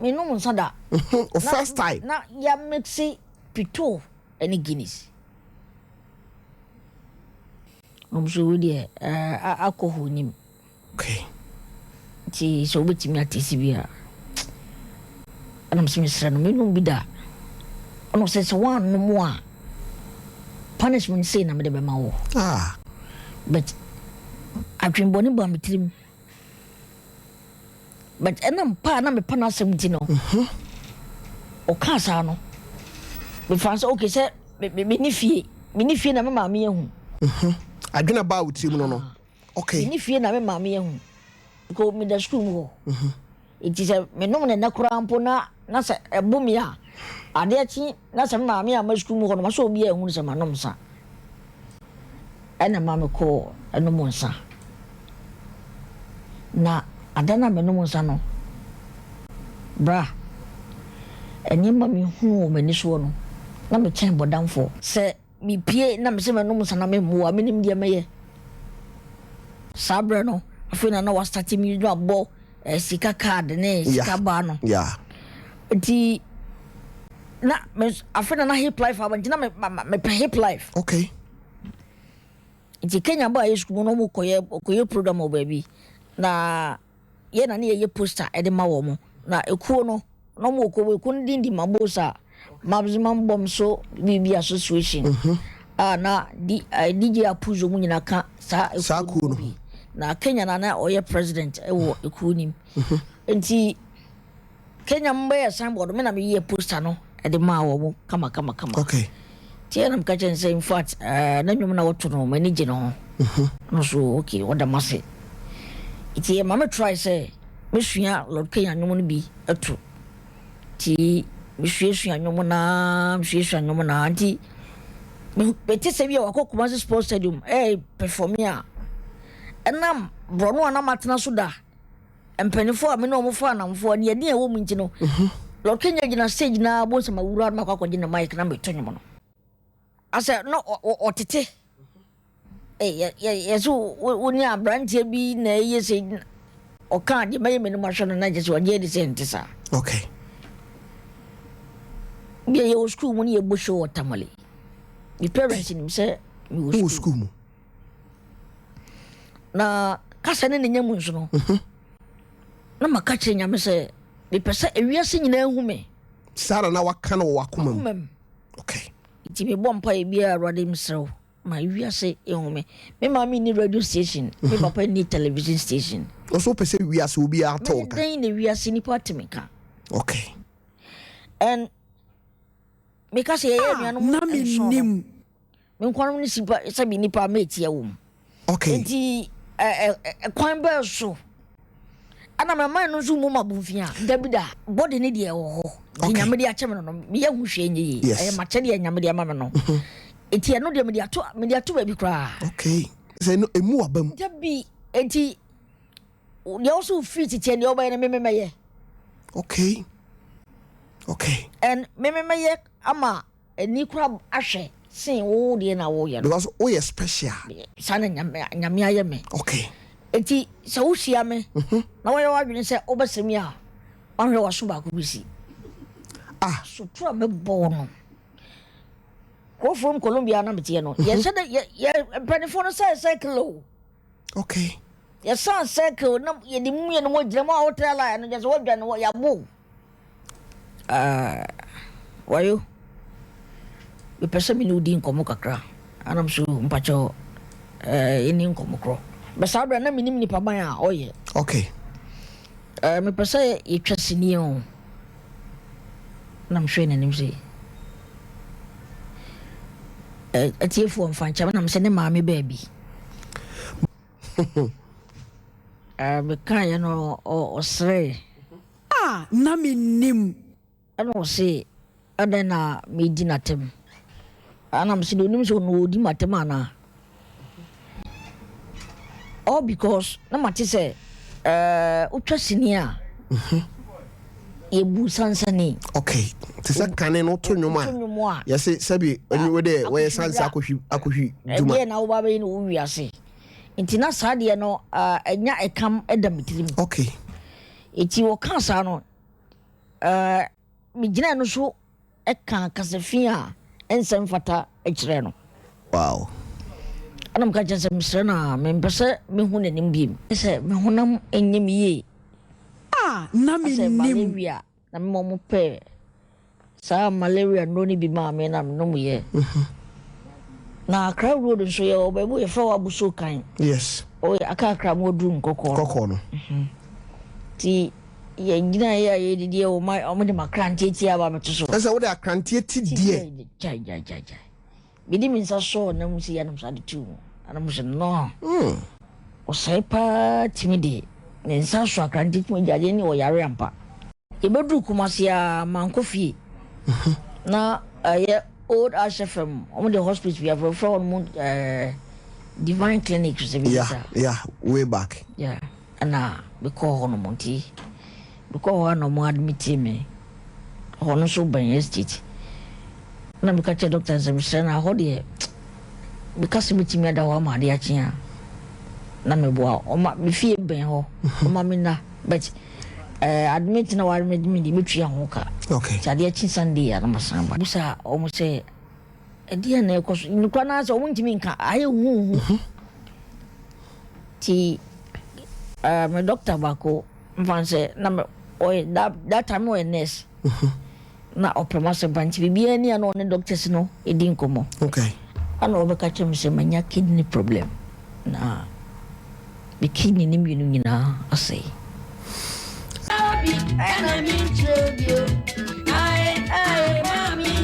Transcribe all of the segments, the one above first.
me no sada. First time. Na ya mixi pito any Guinness. So we dey alcohol nim. Okay. Ti so we timi atisibia. Anam simisra no me no bi da. Ono say so one no more. Punishment say na me de be ma wo. But atwen boni ba mitrim. But enam pa na me pa na asem ti no. O ka sa no. Me fancy okay say me ni fie na me ma me ehu. Adwena ba wo tim no. Okay. Ni fie na me ma me ehu. Ko me da school mo. It is a me no na kura mpo na se ebumi a. Ade achi na se ma me a ma school mo no ma so obi ehu se ma nom sa. Ena ma me ko eno mo nsa. Na adana me no mo nsa no. Bra. Eni ma me hu o mani so no. Na me chen bodamfo. Se mi pie na me se me no mo nsa na me mo a me nim de meye. Sabre no. Afina na wa start mi do abo sika card ne sika ba no. Yeah. Di na me afina na hip life abanti na me hip life. Okay. Di Kenya ba yesku no mo koye program o baby. Na ye na ye poster e de ma wo mo. Na ekuo no mo ko ku ndi mabosa maximum bomb so bibi association. Na DJ Apuzo mu nyina ka sa ekuo no. Na Kenya na oye president ewo ekunim enti Kenya mbe signboard me na me ye poster no e de ma wo kama okay tie na mka chen say in fact na nwum na woto no manage no no so okay what the masse iti ma me try say me sua Lord Kenya nwum no bi atu ti me sua nwum na anti me te se bi wa ko Kumasi Sports Stadium perform ya enam brono ana matena so da empanifo a me no mo fa anamfo ne ye wo mu nti no Lord Kenya gina stage na bo sama wura ma kwakwaje na mic na metonyo mo no asa no otete yeso woni abrantie bi na ye se o kan de me no ma hwe no na je so je de se ntisa okay bi ye o school mu ni ye bo show otamale mi parents ni say mi school mu na kasa ne nyamu nso no na maka kire nyame se me pese ewiase nyina hu me sara na waka na wakoma mu okay ti me bompa e bia awade msrew ma ewiase hu me ma me ni radio station me papa ni television station also pese ewiase obi a talk then the ewiase ni patimeka okay and me ka se ye nuanu na me nim me nkwanum ni sipa sabi nipa ma etia wo okay enti kwan ba so ana me man no zo mu mabufia dabida body ne de wo ho nyame de ache me no me ya hu hwe nyi mache de nyame de ama me no enti no de me de ato ba bi kra okay say no emu abam dabi enti you also fit it and you by me ye okay and me ye ama eni kra ahwe sin wo de na wo ye because o ye special sana nyame aye me okay enti so wo hia me na wo ye wadwene se obesemi a onhwe wo so ba ko bisi so tro me bo no ko from Colombia na metie no ye se ye penifo no say cycle okay ye san cycle na ye di mu ye no mo gire mo a hotel la no je so wadwane wo ya bo wayo we pese mi no di nkomo kakra anam so mpacho eni nkomo kro be sabra na minim ni paban a oye okay me pese ye twasini o nam hwe na nim se atiefo mfancha na mse ne maame baabi me kan ya no osre na minim ana o se ada na me di natem ana mse do nim so no di matem ana all because na mate say utwasini a yebu sansani okay tisa kane no to nwoma yesi sabi onwe de we sansa akohwi duma e na wo ba be no wiase intina sade no enya ekam edam tirim okay eti wo kansa no me gina no so e kan kasafia ensem fata e kire no wow anam ka jase misre na me mpese me hu nanim biem se me honam enyem ye na me nim malaria na me mo pe sa malaria no ni bi ma me na no mu ye na crowd road so ye obebu ye fa wabuso kan yes o aka kra mo drum kokko no ti ye ngina ye didi o ma o de makrantie ti aba meto so esa wo de akrantie ti die ja bidi min sa so na musi ya na msa de tu ana musi no o sai pa timide ne sa so akrantie ti mo jaje ni o yare ampa ye bedu kumasia mankofie na ye old HFM on the hospital we have from divine clinic yeah way back and because on monty because no more admit me on so ban estate na me catch doctor say na ho de because me timi da wa ma de achia na me boa o ma me fie ben ho o ma me na but admit na war me di metria ho ka okay chade achi Sunday ya na masamba busa o mo say dia na ekoso ni kwa na so wonti nka aye hu ti me doctor bako mfanse na me o that time we nurse na opremase banchi bibia ni ana on doctors no edin komo okay ana obeka chem se manya kidney problem na the kidney ni mi nyina asay enemy tribute I mommy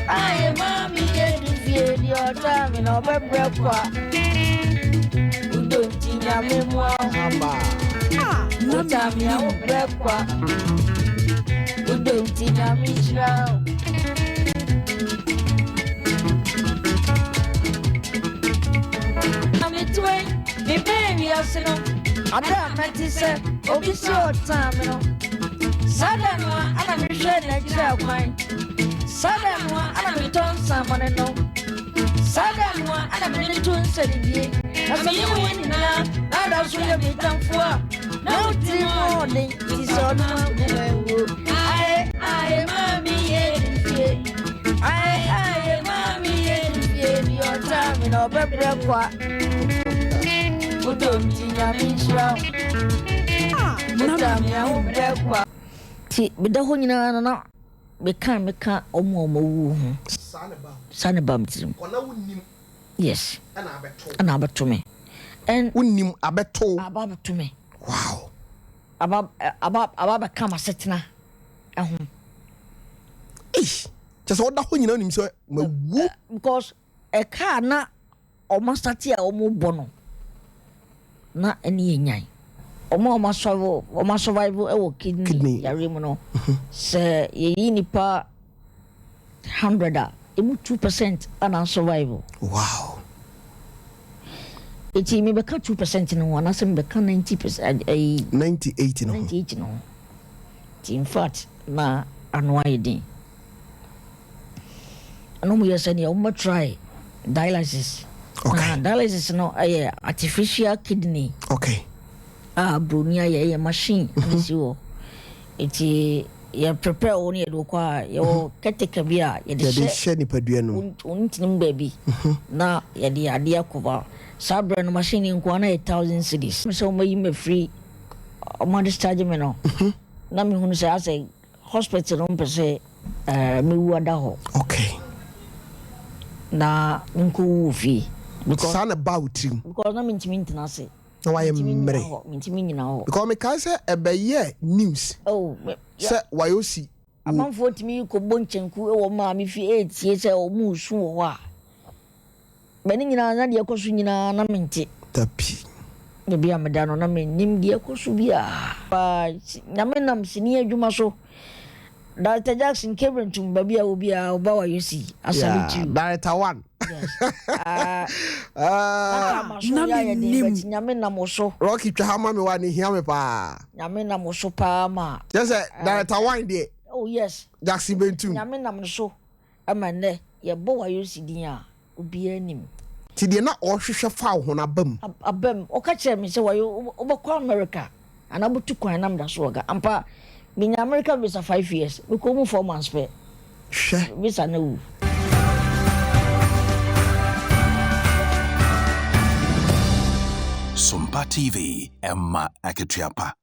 I mommy the your time in over breakfast don't tinya me mo hamba no time ya breakfast don't tinya me chira I'm a twin me baby asino ada matise obi so time no sadanwa ana me hwe na kira kwan sadanwa ana me ton samone no sadanwa ana me tun sedie na me win na ada so ye me tanfua no timo de iso na wo ai mami ye ai mami ye your time no bebre kwa udom tinya mi shira na me bebre kwa ti bida ho nyina na meka omo wu hu sane bam tim ona wonnim yes ana abeto me en wonnim abeto me wow aba kama setna ehun just what da ho nyina nim so mawu because e ka na o mastati a o mo bono na eni enyan o survive e wo kidney yare mu no se ye nipa 100 emu 2% ana survive wow eti me beka 2% no wana se me beka 90% 98 no in fact na anwaide ano mu yesa ni o mo try dialysis okay dialysis no artificial kidney okay brunia ye machine anisi wo eti ye prepare oni edo kwa ye keteka bia ye de she ni padua no untinim baby na ye de ade akoba sabre no machine nko na 1000 cedis so mayi me free o ma discharge me no na me hunu se ase hospital no pese me wu ada ho okay na nko fi because san about him because na me ntimi ntina se na why mmre ntimi nyina ho because me ka say ebeye news say wayosi amanfo timi ko bonchenku e wo ma me fi etie se o mu su wo a bani nyina na de ekosu nyina na mente tapi de bia me da no na me nim de ekosu bia ba na me nam sini adwuma so Dr. Jackson Kevin tumba bia obi a oba wayosi asalitu Director 1 yes nyame na moso Rocky Twahama me wa ni hia me pa nyame na moso pa ma yes Director 1 there oh yes Jackson Bentum nyame na moso amane ye bo wayosi din a obi anim ti de na o hwehwe fa ho na bam o ka kire me se wayo obakwa America anabutu kwan nam da so ga ampa minya America visa 5 years we ko mu 4 months pe visa na wu Sompa TV Emma Akituapa.